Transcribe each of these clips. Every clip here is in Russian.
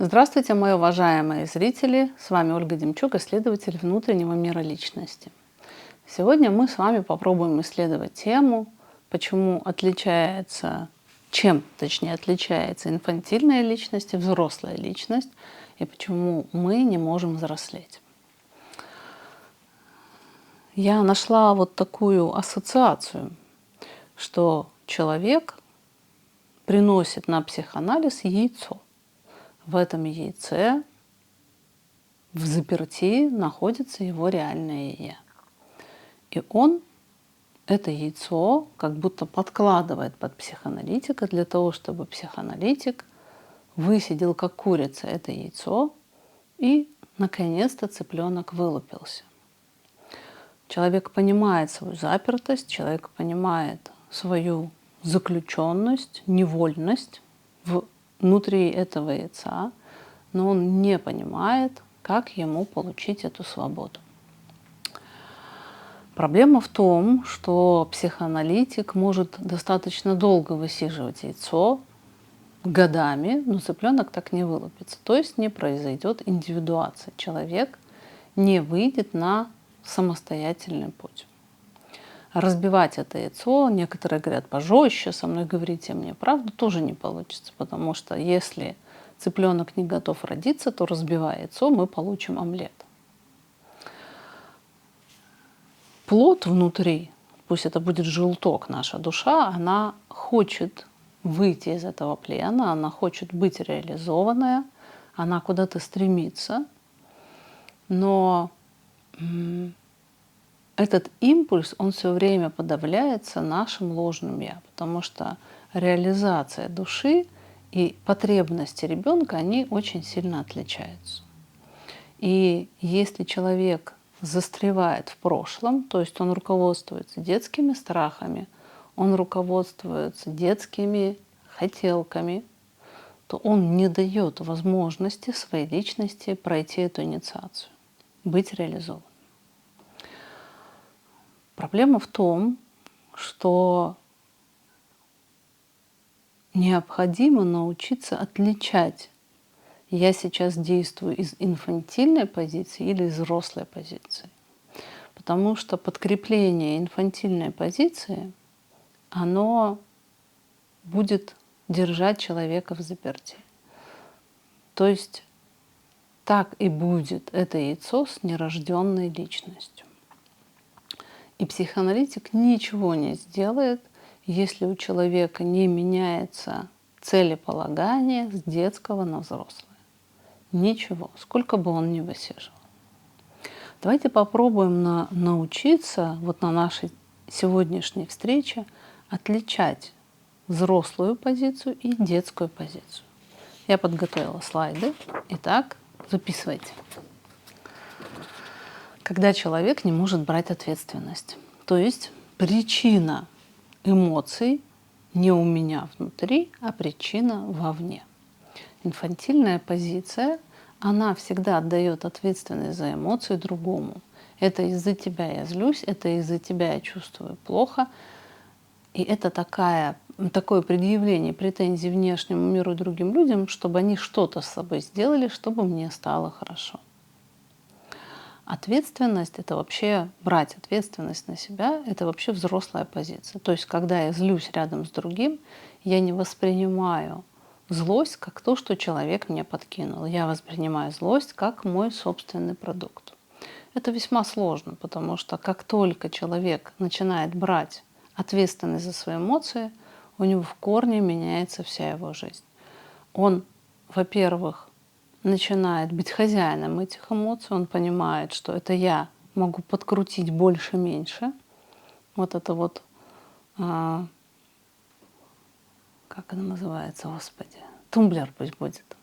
Здравствуйте, мои уважаемые зрители! С вами Ольга Демчук, исследователь внутреннего мира личности. Сегодня мы с вами попробуем исследовать тему, чем, точнее, отличается инфантильная личность и взрослая личность, и почему мы не можем взрослеть. Я нашла вот такую ассоциацию, что человек приносит на психоанализ яйцо. В этом яйце в заперти находится его реальное «я». И он это яйцо как будто подкладывает под психоаналитика для того, чтобы психоаналитик высидел как курица это яйцо, и наконец-то цыпленок вылупился. Человек понимает свою запертость, человек понимает свою заключенность, невольность внутри этого яйца, но он не понимает, как ему получить эту свободу. Проблема в том, что психоаналитик может достаточно долго высиживать яйцо годами, но цыпленок так не вылупится. То есть не произойдет индивидуация. Человек не выйдет на самостоятельный путь. Разбивать это яйцо, некоторые говорят, пожестче со мной говорите мне правду, тоже не получится. Потому что если цыпленок не готов родиться, то, разбивая яйцо, мы получим омлет. Плод внутри, пусть это будет желток, наша душа, она хочет выйти из этого плена, она хочет быть реализованная, она куда-то стремится, но этот импульс, он все время подавляется нашим ложным «я», потому что реализация души и потребности ребенка, они очень сильно отличаются. И если человек застревает в прошлом, то есть он руководствуется детскими страхами, он руководствуется детскими хотелками, то он не дает возможности своей личности пройти эту инициацию, быть реализованным. Проблема в том, что необходимо научиться отличать: я сейчас действую из инфантильной позиции или из взрослой позиции. Потому что подкрепление инфантильной позиции, оно будет держать человека в заперти. То есть так и будет это яйцо с нерожденной личностью. И психоаналитик ничего не сделает, если у человека не меняется целеполагание с детского на взрослое. Ничего, сколько бы он ни высиживал. Давайте попробуем научиться вот на нашей сегодняшней встрече отличать взрослую позицию и детскую позицию. Я подготовила слайды. Итак, записывайте. Когда человек не может брать ответственность, то есть причина эмоций не у меня внутри, а причина вовне. Инфантильная позиция, она всегда отдает ответственность за эмоции другому. Это из-за тебя я злюсь, это из-за тебя я чувствую плохо. И это такое предъявление претензий внешнему миру и другим людям, чтобы они что-то с собой сделали, чтобы мне стало хорошо. Ответственность — это вообще брать ответственность на себя, это вообще взрослая позиция. То есть, когда я злюсь рядом с другим, я не воспринимаю злость как то, что человек мне подкинул. Я воспринимаю злость как мой собственный продукт. Это весьма сложно, потому что как только человек начинает брать ответственность за свои эмоции, у него в корне меняется вся его жизнь. Он, во-первых, начинает быть хозяином этих эмоций, он понимает, что это я могу подкрутить больше-меньше. Вот это вот, как она называется, Господи, тумблер пусть будет.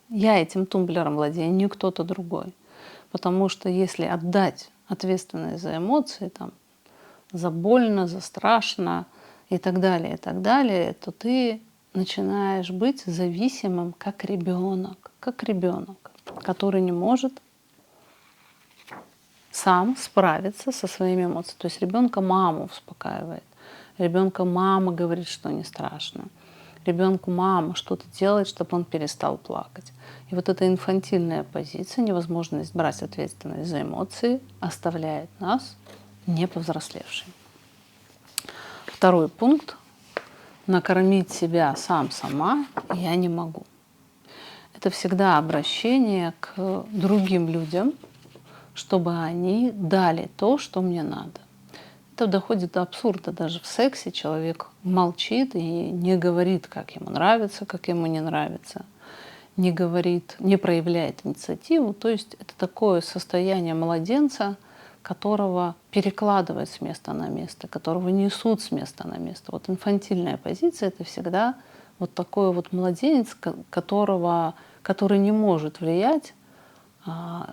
Я этим тумблером владею, не кто-то другой. Потому что если отдать ответственность за эмоции, там, за больно, за страшно и так далее, то ты начинаешь быть зависимым как ребенок, который не может сам справиться со своими эмоциями. То есть ребенка мама успокаивает, ребенка мама говорит, что не страшно. ребенку мама что-то делает, чтобы он перестал плакать. И вот эта инфантильная позиция, невозможность брать ответственность за эмоции, оставляет нас не повзрослевшими. Второй пункт. Накормить себя сама я не могу. Это всегда обращение к другим людям, чтобы они дали то, что мне надо. Это доходит до абсурда. Даже в сексе человек молчит и не говорит, как ему нравится, как ему не нравится. Не говорит, не проявляет инициативу. То есть это такое состояние младенца, которого перекладывают с места на место, которого несут с места на место. Вот инфантильная позиция — это всегда вот такой вот младенец, который не может влиять,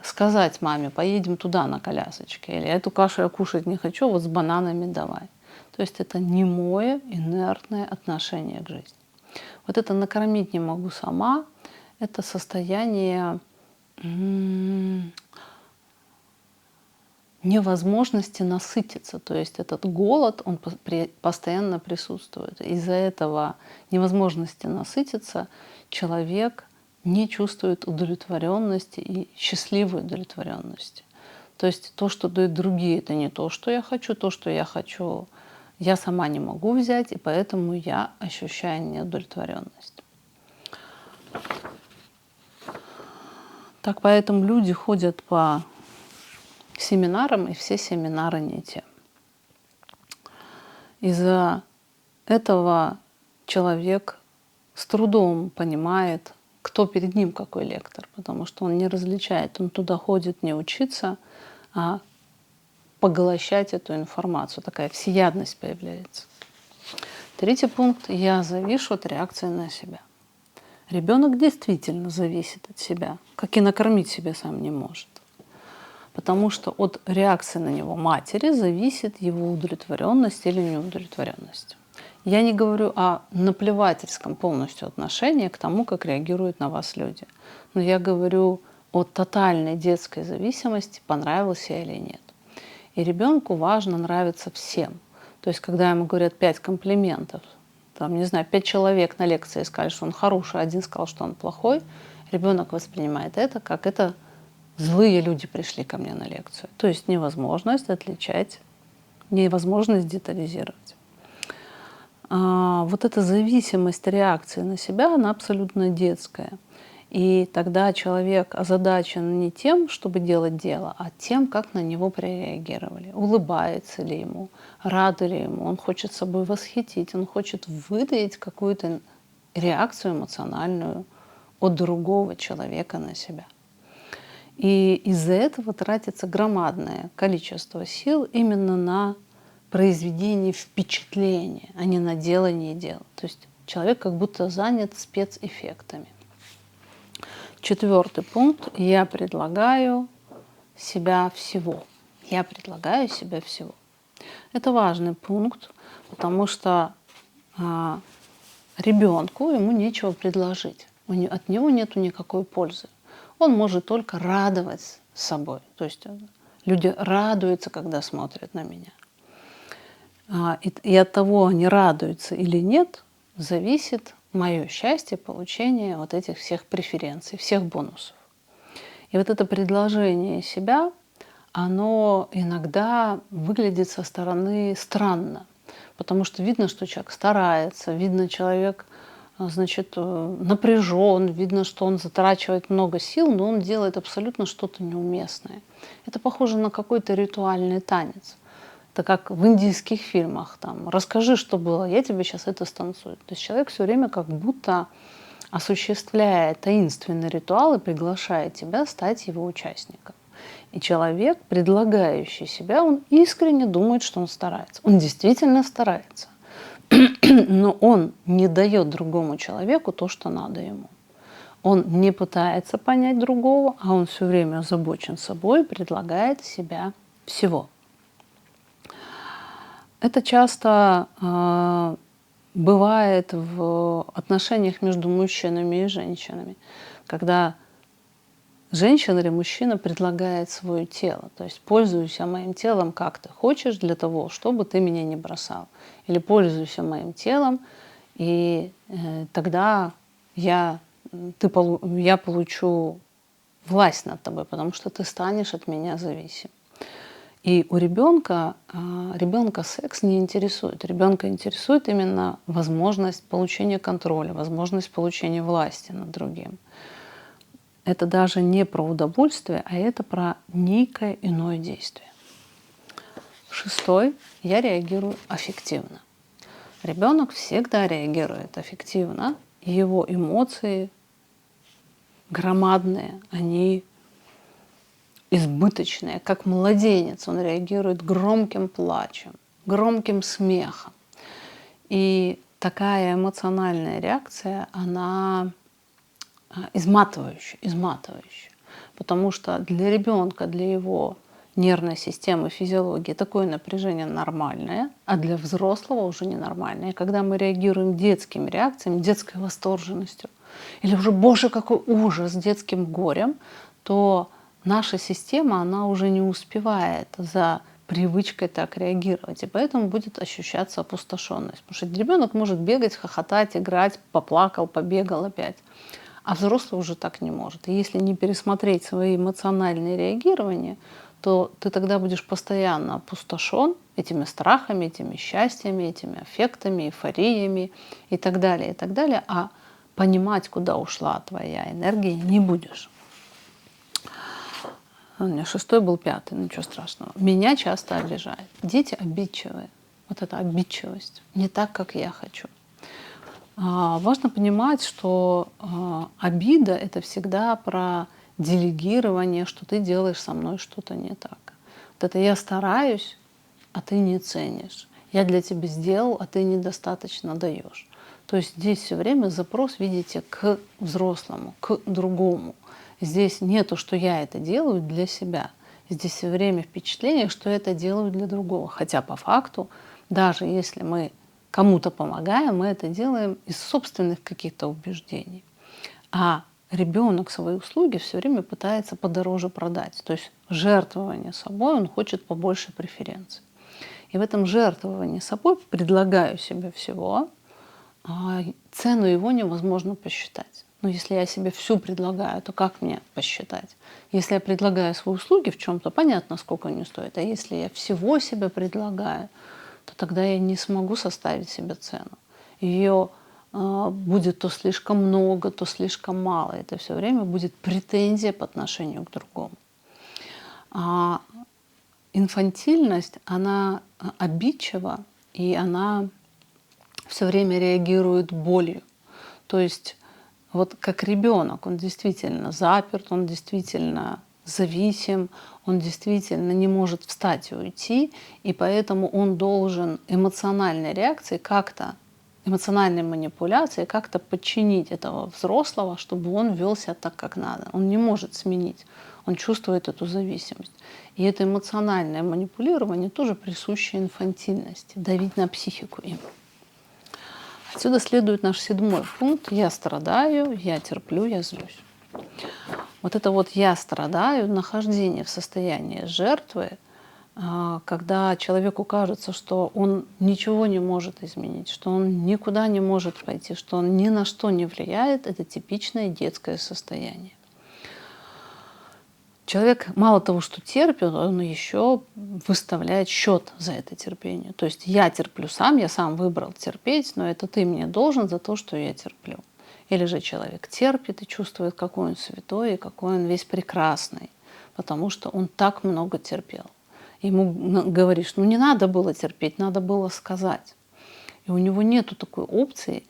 сказать маме: поедем туда на колясочке, или эту кашу я кушать не хочу, вот с бананами давай. То есть это немое, инертное отношение к жизни. Вот это накормить не могу сама, это состояние невозможности насытиться. То есть этот голод, он постоянно присутствует. Из-за этого невозможности насытиться человек не чувствует удовлетворенности и счастливой удовлетворенности. То есть то, что дают другие, это не то, что я хочу. То, что я хочу, я сама не могу взять, и поэтому я ощущаю неудовлетворенность. Так поэтому люди ходят по семинарам, и все семинары не те. Из-за этого человек с трудом понимает, кто перед ним какой лектор, потому что он не различает, он туда ходит не учиться, а поглощать эту информацию. Такая всеядность появляется. Третий пункт. Я завишу от реакции на себя. Ребенок действительно зависит от себя, как и накормить себя сам не может. Потому что от реакции на него матери зависит его удовлетворенность или неудовлетворенность. Я не говорю о наплевательском полностью отношении к тому, как реагируют на вас люди. Но я говорю о тотальной детской зависимости, понравился я или нет. И ребенку важно нравиться всем. То есть, когда ему говорят 5 комплиментов, там, не знаю, 5 человек на лекции сказали, что он хороший, один сказал, что он плохой, ребенок воспринимает это как это злые люди пришли ко мне на лекцию. То есть невозможность отличать, невозможность детализировать. Вот эта зависимость реакции на себя, она абсолютно детская. И тогда человек озадачен не тем, чтобы делать дело, а тем, как на него прореагировали. Улыбается ли ему, рады ли ему, он хочет собой восхитить, он хочет выдать какую-то реакцию эмоциональную от другого человека на себя. И из-за этого тратится громадное количество сил именно на произведение впечатления, а не на делание дела. То есть человек как будто занят спецэффектами. Четвертый пункт. Я предлагаю себя всего. Я предлагаю себя всего. Это важный пункт, потому что ребенку ему нечего предложить. От него нету никакой пользы. Он может только радовать собой. То есть люди радуются, когда смотрят на меня. И от того, они радуются или нет, зависит мое счастье, получение вот этих всех преференций, всех бонусов. И вот это предложение себя, оно иногда выглядит со стороны странно, потому что видно, что человек старается, видно, человек, значит, напряжен, видно, что он затрачивает много сил, но он делает абсолютно что-то неуместное. Это похоже на какой-то ритуальный танец. Это как в индийских фильмах, там, расскажи, что было, я тебе сейчас это станцую. То есть человек все время как будто осуществляет таинственный ритуал и приглашает тебя стать его участником. И человек, предлагающий себя, он искренне думает, что он старается. Он действительно старается. Но он не дает другому человеку то, что надо ему. Он не пытается понять другого, а он все время озабочен собой, предлагает себя всего. Это часто бывает в отношениях между мужчинами и женщинами, когда женщина или мужчина предлагает свое тело, то есть пользуйся моим телом, как ты хочешь, для того, чтобы ты меня не бросал. Или пользуйся моим телом, И тогда я получу власть над тобой, потому что ты станешь от меня зависим. И у ребенка секс не интересует. Ребенка интересует именно возможность получения контроля, возможность получения власти над другим. Это даже не про удовольствие, а это про некое иное действие. 6. Я реагирую аффективно. Ребенок всегда реагирует аффективно, и его эмоции громадные, они избыточные, как младенец. Он реагирует громким плачем, громким смехом. И такая эмоциональная реакция, она изматывающая. Потому что для ребенка, для его нервной системы, физиологии такое напряжение нормальное, а для взрослого уже ненормальное. И когда мы реагируем детскими реакциями, детской восторженностью, или уже «Боже, какой ужас!» детским горем, то наша система, она уже не успевает за привычкой так реагировать. И поэтому будет ощущаться опустошенность. Потому что ребенок может бегать, хохотать, играть, поплакал, побегал опять. А взрослый уже так не может. И если не пересмотреть свои эмоциональные реагирования, то ты тогда будешь постоянно опустошен этими страхами, этими счастьями, этими аффектами, эйфориями и так далее, а понимать, куда ушла твоя энергия, не будешь. У меня 6 был 5, ничего страшного. Меня часто обижают. Дети обидчивые. Вот эта обидчивость. Не так, как я хочу. Важно понимать, что обида — это всегда про делегирование, что ты делаешь со мной что-то не так. Вот это «я стараюсь, а ты не ценишь». «Я для тебя сделал, а ты недостаточно даешь». То есть здесь все время запрос, видите, к взрослому, к другому. Здесь нету, что я это делаю для себя. Здесь все время впечатление, что я это делаю для другого. Хотя по факту, даже если мы кому-то помогаем, мы это делаем из собственных каких-то убеждений. А ребенок свои услуги все время пытается подороже продать. То есть жертвование собой, он хочет побольше преференций. И в этом жертвовании собой, предлагаю себе всего, цену его невозможно посчитать. Но если я себе всю предлагаю, то как мне посчитать? Если я предлагаю свои услуги в чем-то, понятно, сколько они стоят. А если я всего себе предлагаю, то тогда я не смогу составить себе цену. Ее будет то слишком много, то слишком мало. Это все время будет претензия по отношению к другому. Инфантильность, она обидчива, и она все время реагирует болью. То есть вот как ребенок, он действительно заперт, он действительно зависим, он действительно не может встать и уйти, и поэтому он должен эмоциональной реакцией как-то, эмоциональной манипуляцией как-то подчинить этого взрослого, чтобы он вел себя так, как надо. Он не может сменить, он чувствует эту зависимость. И это эмоциональное манипулирование тоже присуще инфантильности, давить на психику им. Отсюда следует наш 7 пункт. Я страдаю, я терплю, я злюсь. Вот это вот «я страдаю», нахождение в состоянии жертвы, когда человеку кажется, что он ничего не может изменить, что он никуда не может пойти, что он ни на что не влияет, это типичное детское состояние. Человек мало того, что терпит, он еще выставляет счет за это терпение. То есть я терплю сам, я сам выбрал терпеть, но это ты мне должен за то, что я терплю. Или же человек терпит и чувствует, какой он святой и какой он весь прекрасный, потому что он так много терпел. Ему говоришь, не надо было терпеть, надо было сказать. И у него нету такой опции,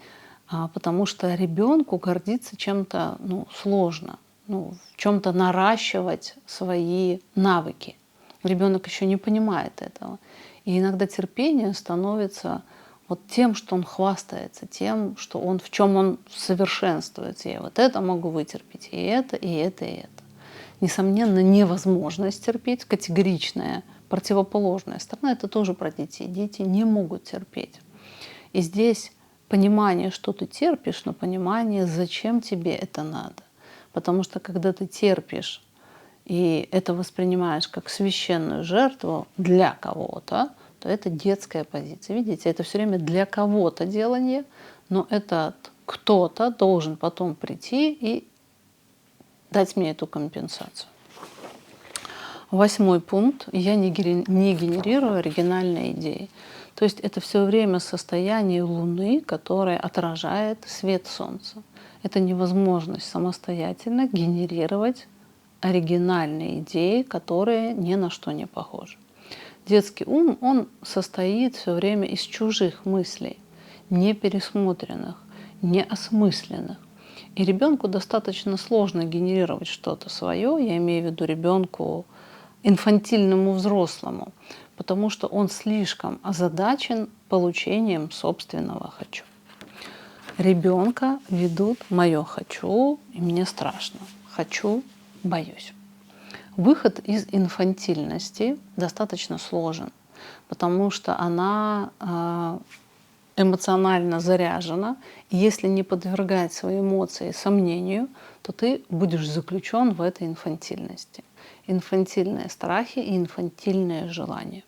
потому что ребенку гордиться чем-то сложно. В чем-то наращивать свои навыки. Ребенок еще не понимает этого. И иногда терпение становится вот тем, что он хвастается, тем, что он, в чем он совершенствуется. Я вот это могу вытерпеть, и это, и это, и это. Несомненно, невозможность терпеть, категоричная, противоположная сторона, это тоже про детей. Дети не могут терпеть. И здесь понимание, что ты терпишь, но понимание, зачем тебе это надо. Потому что когда ты терпишь и это воспринимаешь как священную жертву для кого-то, то это детская позиция. Видите, это все время для кого-то делание, но этот кто-то должен потом прийти и дать мне эту компенсацию. 8 пункт. Я не генерирую оригинальные идеи. То есть это все время состояние Луны, которое отражает свет Солнца. Это невозможность самостоятельно генерировать оригинальные идеи, которые ни на что не похожи. Детский ум, он состоит все время из чужих мыслей, не пересмотренных, не осмысленных. И ребенку достаточно сложно генерировать что-то свое, я имею в виду ребенку инфантильному взрослому, потому что он слишком озадачен получением собственного «хочу». Ребенка ведут «моё хочу» и «мне страшно», «хочу», «боюсь». Выход из инфантильности достаточно сложен, потому что она эмоционально заряжена, и если не подвергать свои эмоции сомнению, то ты будешь заключен в этой инфантильности. Инфантильные страхи и инфантильные желания.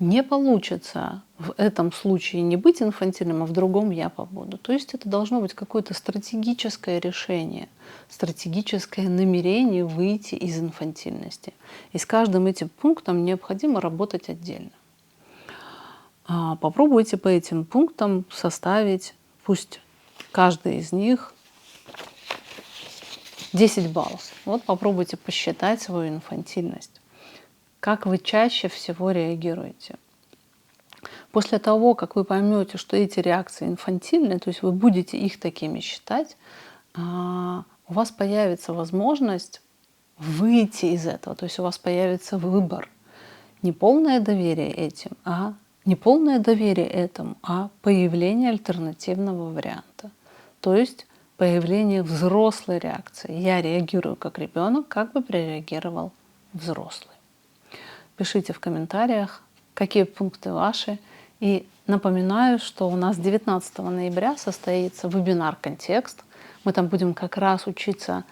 Не получится в этом случае не быть инфантильным, а в другом я побуду. То есть это должно быть какое-то стратегическое решение, стратегическое намерение выйти из инфантильности. И с каждым этим пунктом необходимо работать отдельно. Попробуйте по этим пунктам составить, пусть каждый из них 10 баллов. Вот попробуйте посчитать свою инфантильность. Как вы чаще всего реагируете? После того, как вы поймете, что эти реакции инфантильны, то есть вы будете их такими считать, у вас появится возможность выйти из этого, то есть у вас появится выбор. Не полное доверие этим, не полное доверие этому, а появление альтернативного варианта. То есть появление взрослой реакции. Я реагирую как ребенок, как бы прореагировал взрослый. Пишите в комментариях, какие пункты ваши. И напоминаю, что у нас 19 ноября состоится вебинар «Контекст». Мы там будем как раз учиться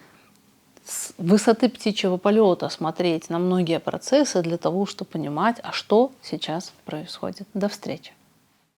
с высоты птичьего полета смотреть на многие процессы для того, чтобы понимать, а что сейчас происходит. До встречи!